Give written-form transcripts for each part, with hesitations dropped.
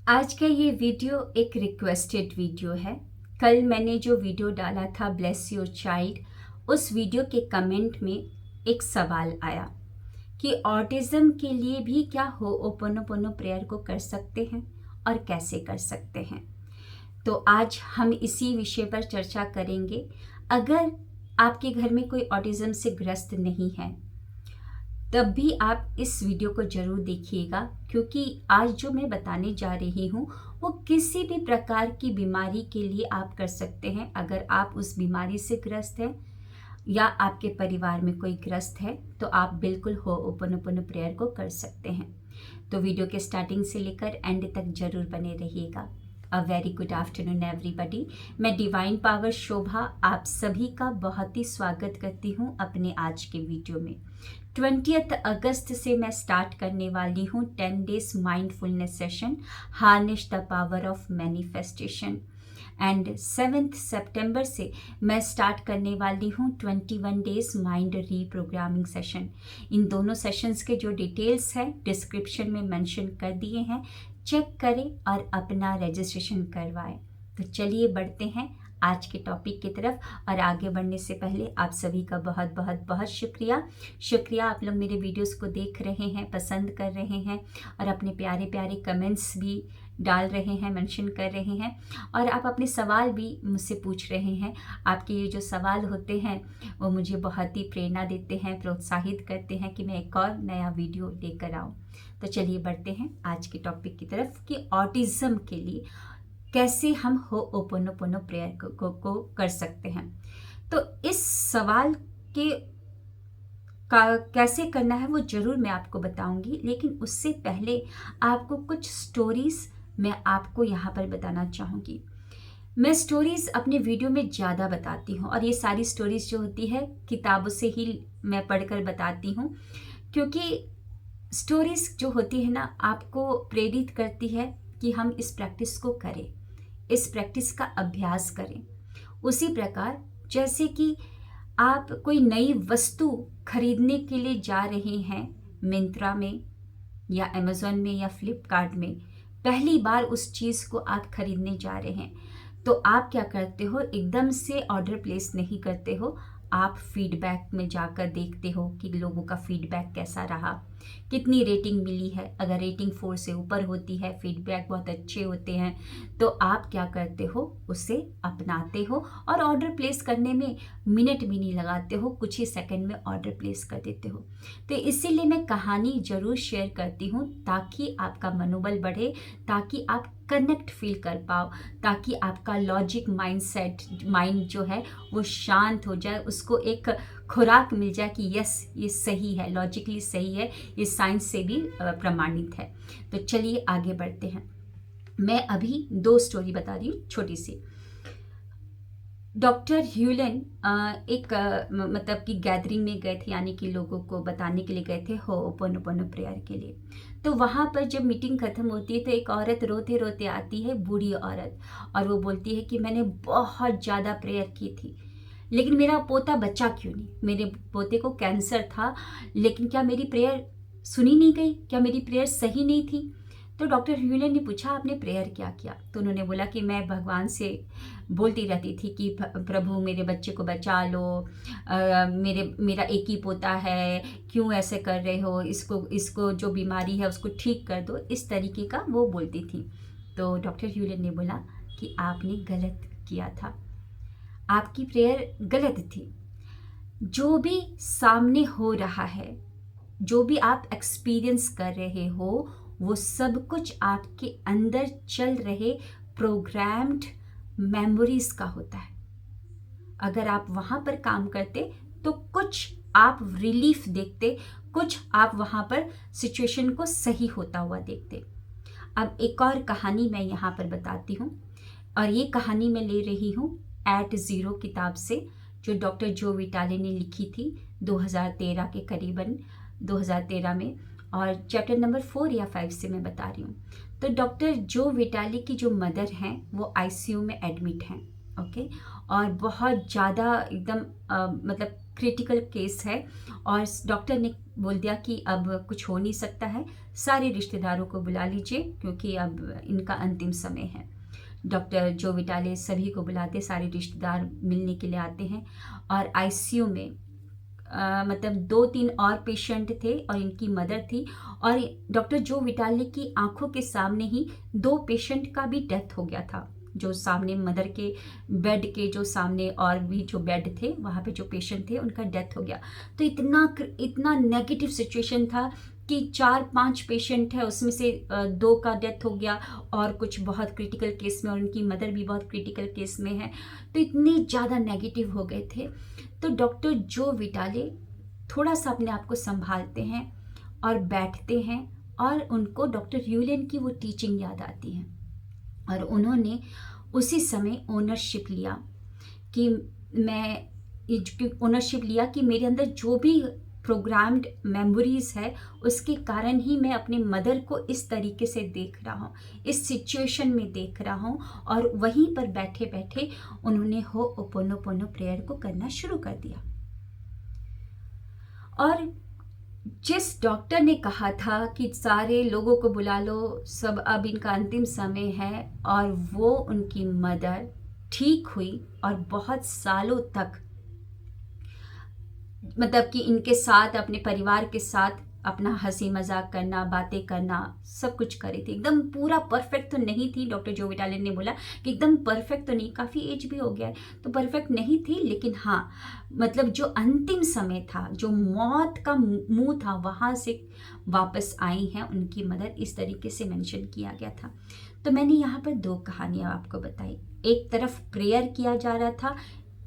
आज का ये वीडियो एक रिक्वेस्टेड वीडियो है। कल मैंने जो वीडियो डाला था ब्लेस योर चाइल्ड, उस वीडियो के कमेंट में एक सवाल आया कि ऑटिज़म के लिए भी क्या होओपोनोपोनो प्रेयर को कर सकते हैं और कैसे कर सकते हैं। तो आज हम इसी विषय पर चर्चा करेंगे। अगर आपके घर में कोई ऑटिज़म से ग्रस्त नहीं है तब भी आप इस वीडियो को ज़रूर देखिएगा, क्योंकि आज जो मैं बताने जा रही हूँ वो किसी भी प्रकार की बीमारी के लिए आप कर सकते हैं। अगर आप उस बीमारी से ग्रस्त हैं या आपके परिवार में कोई ग्रस्त है तो आप बिल्कुल होओपोनोपोनो प्रेयर को कर सकते हैं। तो वीडियो के स्टार्टिंग से लेकर एंड तक जरूर बने रहिएगा। A very good afternoon everybody. मैं डिवाइन पावर शोभा आप सभी का बहुत ही स्वागत करती हूँ अपने आज के वीडियो में। 20 अगस्त से मैं स्टार्ट करने वाली हूँ 10 days mindfulness session, harness the power of manifestation. And 7 सितंबर से मैं स्टार्ट करने वाली हूँ 21 डेज माइंड रीप्रोग्रामिंग सेशन। इन दोनों सेशंस के जो डिटेल्स हैं डिस्क्रिप्शन में मेंशन कर दिए हैं, चेक करें और अपना रजिस्ट्रेशन करवाएं। तो चलिए बढ़ते हैं आज के टॉपिक की तरफ। और आगे बढ़ने से पहले आप सभी का बहुत बहुत बहुत शुक्रिया। आप लोग मेरे वीडियोस को देख रहे हैं, पसंद कर रहे हैं और अपने प्यारे प्यारे कमेंट्स भी डाल रहे हैं, मेंशन कर रहे हैं और आप अपने सवाल भी मुझसे पूछ रहे हैं। आपके ये जो सवाल होते हैं वो मुझे बहुत ही प्रेरणा देते हैं, प्रोत्साहित करते हैं कि मैं एक और नया वीडियो लेकर आऊँ। तो चलिए बढ़ते हैं आज के टॉपिक की तरफ कि ऑटिज़म के लिए कैसे हम होओपोनोपोनो प्रेयर को कर सकते हैं। तो इस सवाल के कैसे करना है वो ज़रूर मैं आपको बताऊंगी, लेकिन उससे पहले आपको कुछ स्टोरीज़ मैं आपको यहाँ पर बताना चाहूँगी। मैं स्टोरीज़ अपने वीडियो में ज़्यादा बताती हूँ और ये सारी स्टोरीज़ जो होती है किताबों से ही मैं पढ़कर बताती हूँ, क्योंकि स्टोरीज़ जो होती है ना आपको प्रेरित करती है कि हम इस प्रैक्टिस को करें, इस प्रैक्टिस का अभ्यास करें। उसी प्रकार जैसे कि आप कोई नई वस्तु खरीदने के लिए जा रहे हैं मिंत्रा में या अमेज़न में या फ्लिपकार्ट में, पहली बार उस चीज़ को आप खरीदने जा रहे हैं तो आप क्या करते हो, एकदम से ऑर्डर प्लेस नहीं करते हो। आप फीडबैक में जाकर देखते हो कि लोगों का फीडबैक कैसा रहा, कितनी रेटिंग मिली है। अगर रेटिंग 4 से ऊपर होती है, फीडबैक बहुत अच्छे होते हैं, तो आप क्या करते हो, उसे अपनाते हो और ऑर्डर प्लेस करने में मिनट भी नहीं लगाते हो, कुछ ही सेकंड में ऑर्डर प्लेस कर देते हो। तो इसीलिए मैं कहानी ज़रूर शेयर करती हूँ ताकि आपका मनोबल बढ़े, ताकि आप कनेक्ट फील कर पाओ, ताकि आपका लॉजिक माइंड जो है वो शांत हो जाए, उसको एक खुराक मिल जाए कि यस ये सही है, लॉजिकली सही है, ये साइंस से भी प्रमाणित है। तो चलिए आगे बढ़ते हैं। मैं अभी 2 स्टोरी बता रही हूँ छोटी सी। डॉक्टर ह्यूलन एक मतलब कि गैदरिंग में गए थे, यानी कि लोगों को बताने के लिए गए थे होओपोनोपोनो प्रेयर के लिए। तो वहाँ पर जब मीटिंग ख़त्म होती है तो एक औरत रोते रोते आती है, बूढ़ी औरत, और वो बोलती है कि मैंने बहुत ज़्यादा प्रेयर की थी लेकिन मेरा पोता बचा क्यों नहीं। मेरे पोते को कैंसर था लेकिन क्या मेरी प्रेयर सुनी नहीं गई, क्या मेरी प्रेयर सही नहीं थी। तो डॉक्टर ह्यूलन ने पूछा आपने प्रेयर क्या किया। तो उन्होंने बोला कि मैं भगवान से बोलती रहती थी कि प्रभु मेरे बच्चे को बचा लो, मेरा एक ही पोता है, क्यों ऐसे कर रहे हो, इसको जो बीमारी है उसको ठीक कर दो, इस तरीके का वो बोलती थी। तो डॉक्टर ह्यूलन ने बोला कि आपने गलत किया था, आपकी प्रेयर गलत थी। जो भी सामने हो रहा है, जो भी आप एक्सपीरियंस कर रहे हो, वो सब कुछ आपके अंदर चल रहे प्रोग्राम्ड मेमोरीज का होता है। अगर आप वहाँ पर काम करते तो कुछ आप रिलीफ देखते, कुछ आप वहाँ पर सिचुएशन को सही होता हुआ देखते। अब एक और कहानी मैं यहाँ पर बताती हूँ और ये कहानी मैं ले रही हूँ एट ज़ीरो किताब से, जो डॉक्टर जो विटाले ने लिखी थी 2013 के करीबन 2013 में, और चैप्टर नंबर 4 या 5 से मैं बता रही हूँ। तो डॉक्टर जो विटाली की जो मदर हैं वो आईसीयू में एडमिट हैं, ओके, और बहुत ज़्यादा एकदम मतलब क्रिटिकल केस है और डॉक्टर ने बोल दिया कि अब कुछ हो नहीं सकता है, सारे रिश्तेदारों को बुला लीजिए क्योंकि अब इनका अंतिम समय है। डॉक्टर जो विटाले सभी को बुलाते, सारे रिश्तेदार मिलने के लिए आते हैं और आईसीयू में मतलब 2-3 और पेशेंट थे और इनकी मदर थी और डॉक्टर जो विटाले की आंखों के सामने ही 2 पेशेंट का भी डेथ हो गया था। जो सामने मदर के बेड के जो सामने और भी जो बेड थे वहाँ पे जो पेशेंट थे उनका डेथ हो गया। तो इतना नेगेटिव सिचुएशन था कि 4-5 पेशेंट है, उसमें से 2 का डेथ हो गया और कुछ बहुत क्रिटिकल केस में और उनकी मदर भी बहुत क्रिटिकल केस में है। तो इतने ज़्यादा नेगेटिव हो गए थे। तो डॉक्टर जो विटाले थोड़ा सा अपने आप को संभालते हैं और बैठते हैं और उनको डॉक्टर ह्यूलेन की वो टीचिंग याद आती है और उन्होंने उसी समय ओनरशिप लिया कि मेरे अंदर जो भी प्रोग्राम्ड मेमोरीज है उसके कारण ही मैं अपने मदर को इस तरीके से देख रहा हूँ, इस सिचुएशन में देख रहा हूँ। और वहीं पर बैठे बैठे उन्होंने हो'ओपोनोपोनो प्रेयर को करना शुरू कर दिया। और जिस डॉक्टर ने कहा था कि सारे लोगों को बुला लो, सब अब इनका अंतिम समय है, और वो उनकी मदर ठीक हुई और बहुत सालों तक मतलब कि इनके साथ, अपने परिवार के साथ अपना हंसी मजाक करना, बातें करना, सब कुछ करी थी। एकदम पूरा परफेक्ट तो नहीं थी, डॉक्टर जो विटाले ने बोला कि एकदम परफेक्ट तो नहीं, काफ़ी एज भी हो गया है तो परफेक्ट नहीं थी, लेकिन हाँ मतलब जो अंतिम समय था, जो मौत का मुंह था, वहाँ से वापस आई हैं उनकी मदर, इस तरीके से मेंशन किया गया था। तो मैंने यहाँ पर 2 कहानियाँ आपको बताई। एक तरफ प्रेयर किया जा रहा था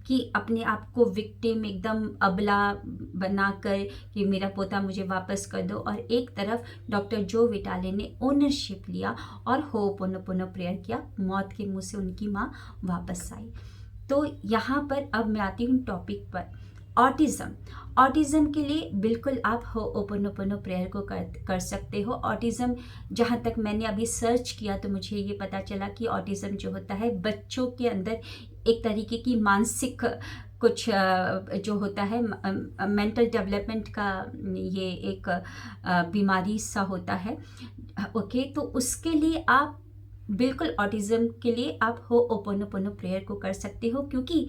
कि अपने आप को विक्टिम एकदम अबला बनाकर कि मेरा पोता मुझे वापस कर दो, और एक तरफ डॉक्टर जो विटाले ने ओनरशिप लिया और हो'ओपोनोपोनो प्रेयर किया, मौत के मुंह से उनकी माँ वापस आई। तो यहाँ पर अब मैं आती हूँ टॉपिक पर, ऑटिज़म के लिए बिल्कुल आप हो'ओपोनोपोनो प्रेयर को कर सकते हो। ऑटिज़म, जहाँ तक मैंने अभी सर्च किया तो मुझे ये पता चला कि ऑटिज़म जो होता है बच्चों के अंदर एक तरीके की मानसिक कुछ जो होता है मेंटल डेवलपमेंट का ये एक बीमारी सा होता है। ओके, तो उसके लिए आप बिल्कुल ऑटिज़म के लिए आप हो'ओपोनोपोनो प्रेयर को कर सकते हो, क्योंकि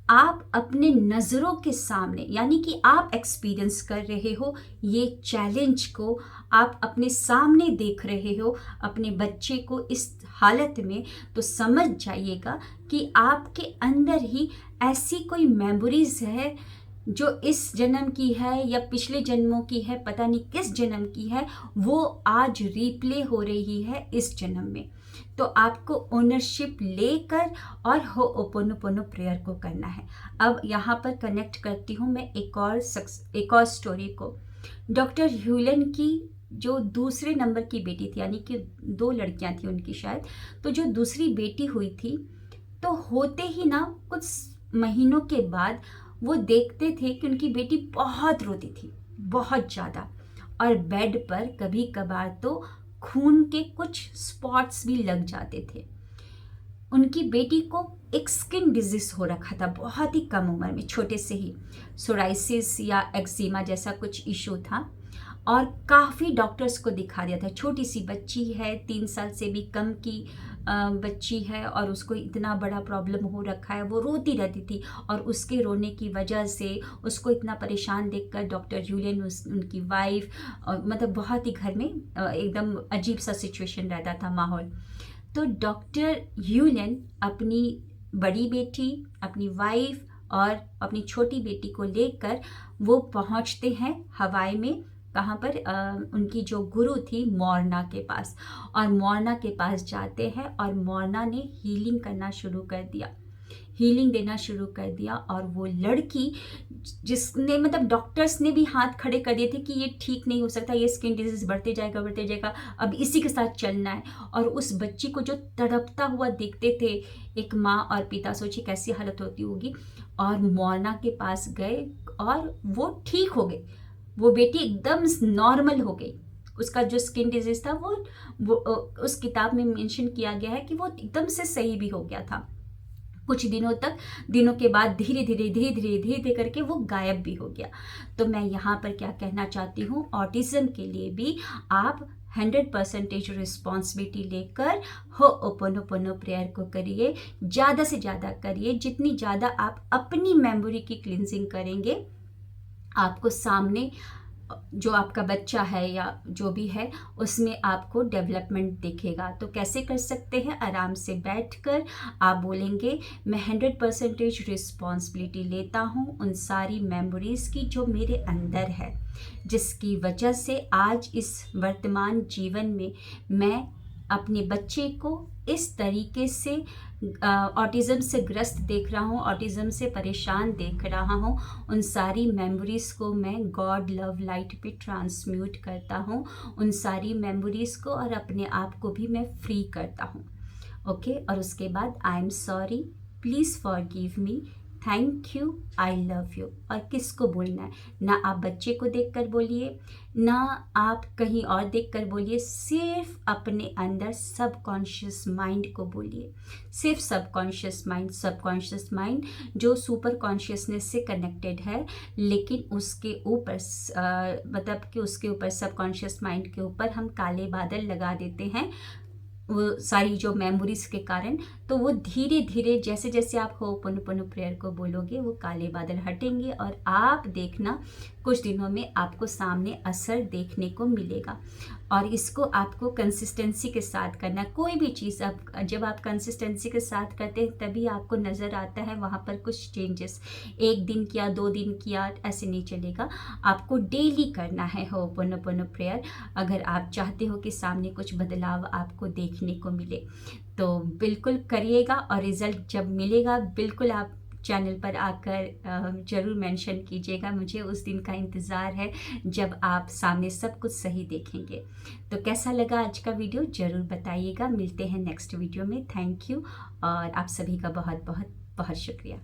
आप अपने नज़रों के सामने, यानी कि आप एक्सपीरियंस कर रहे हो ये चैलेंज को, आप अपने सामने देख रहे हो अपने बच्चे को इस हालत में, तो समझ जाइएगा कि आपके अंदर ही ऐसी कोई मेमोरीज है जो इस जन्म की है या पिछले जन्मों की है, पता नहीं किस जन्म की है, वो आज रिप्ले हो रही है इस जन्म में। तो आपको ओनरशिप लेकर और हो'ओपोनोपोनो प्रेयर को करना है। अब यहाँ पर कनेक्ट करती हूँ मैं एक और स्टोरी को। डॉक्टर ह्यूलेन की जो दूसरे नंबर की बेटी थी, यानी कि 2 लड़कियाँ थी उनकी शायद, तो जो दूसरी बेटी हुई थी, तो होते ही ना कुछ महीनों के बाद वो देखते थे कि उनकी बेटी बहुत रोती थी, बहुत ज़्यादा, और बेड पर कभी कभार तो खून के कुछ स्पॉट्स भी लग जाते थे। उनकी बेटी को एक स्किन डिजीज हो रखा था बहुत ही कम उम्र में, छोटे से ही सोराइसिस या एक्जिमा जैसा कुछ इशू था, और काफ़ी डॉक्टर्स को दिखा दिया था। छोटी सी बच्ची है, 3 साल से भी कम की बच्ची है, और उसको इतना बड़ा प्रॉब्लम हो रखा है, वो रोती रहती थी, और उसके रोने की वजह से उसको इतना परेशान देखकर डॉक्टर ह्यूलेन, उनकी वाइफ, मतलब बहुत ही घर में एकदम अजीब सा सिचुएशन रहता था माहौल। तो डॉक्टर ह्यूलेन अपनी बड़ी बेटी, अपनी वाइफ और अपनी छोटी बेटी को लेकर वो पहुंचते हैं हवाई में, कहाँ पर उनकी जो गुरु थी मोरना के पास, और मोरना के पास जाते हैं और मोरना ने हीलिंग करना शुरू कर दिया, हीलिंग देना शुरू कर दिया। और वो लड़की जिसने मतलब डॉक्टर्स ने भी हाथ खड़े कर दिए थे कि ये ठीक नहीं हो सकता, ये स्किन डिजीज बढ़ते जाएगा, अब इसी के साथ चलना है। और उस बच्ची को जो तड़पता हुआ देखते थे एक माँ और पिता, सोचिए कैसी हालत होती होगी। और मोरना के पास गए और वो ठीक हो गए, वो बेटी एकदम नॉर्मल हो गई। उसका जो स्किन डिजीज था वो उस किताब में मेंशन किया गया है कि वो एकदम से सही भी हो गया था। कुछ दिनों के बाद धीरे धीरे करके वो गायब भी हो गया। तो मैं यहाँ पर क्या कहना चाहती हूँ, ऑटिज़म के लिए भी आप 100% रिस्पॉन्सिबिलिटी लेकर होओपोनोपोनो प्रेयर को करिए, ज़्यादा से ज़्यादा करिए। जितनी ज़्यादा आप अपनी मेमोरी की क्लिनजिंग करेंगे, आपको सामने जो आपका बच्चा है या जो भी है उसमें आपको डेवलपमेंट दिखेगा। तो कैसे कर सकते हैं, आराम से बैठकर आप बोलेंगे, मैं 100% रिस्पॉन्सिबिलिटी लेता हूँ उन सारी मेमोरीज़ की जो मेरे अंदर है, जिसकी वजह से आज इस वर्तमान जीवन में मैं अपने बच्चे को इस तरीके से ऑटिज़म से ग्रस्त देख रहा हूँ, ऑटिज़म से परेशान देख रहा हूँ। उन सारी मेमोरीज़ को मैं गॉड लव लाइट पे ट्रांसम्यूट करता हूँ, उन सारी मेमोरीज़ को, और अपने आप को भी मैं फ्री करता हूँ। ओके, और उसके बाद I am sorry, please forgive me, thank you, I love you. और किसको बोलना है, ना आप बच्चे को देखकर बोलिए, ना आप कहीं और देखकर बोलिए, सिर्फ अपने अंदर सबकॉन्शियस माइंड को बोलिए। सिर्फ सबकॉन्शियस माइंड जो सुपर कॉन्शियसनेस से कनेक्टेड है, लेकिन उसके ऊपर मतलब कि उसके ऊपर सबकॉन्शियस माइंड के ऊपर हम काले बादल लगा देते हैं वो सारी जो मेमोरीज़ के कारण। तो वो धीरे धीरे जैसे जैसे आप होओपोनोपोनो प्रेयर को बोलोगे, वो काले बादल हटेंगे और आप देखना कुछ दिनों में आपको सामने असर देखने को मिलेगा। और इसको आपको कंसिस्टेंसी के साथ करना। कोई भी चीज़ आप जब आप कंसिस्टेंसी के साथ करते हैं तभी आपको नज़र आता है वहाँ पर कुछ चेंजेस। एक दिन किया, 2 दिन किया, ऐसे नहीं चलेगा। आपको डेली करना है होओपोनोपोनो प्रेयर, अगर आप चाहते हो कि सामने कुछ बदलाव आपको देखने को मिले। तो बिल्कुल करिएगा, और रिज़ल्ट जब मिलेगा बिल्कुल आप चैनल पर आकर ज़रूर मेंशन कीजिएगा। मुझे उस दिन का इंतज़ार है जब आप सामने सब कुछ सही देखेंगे। तो कैसा लगा आज का वीडियो ज़रूर बताइएगा। मिलते हैं नेक्स्ट वीडियो में। थैंक यू, और आप सभी का बहुत बहुत बहुत शुक्रिया।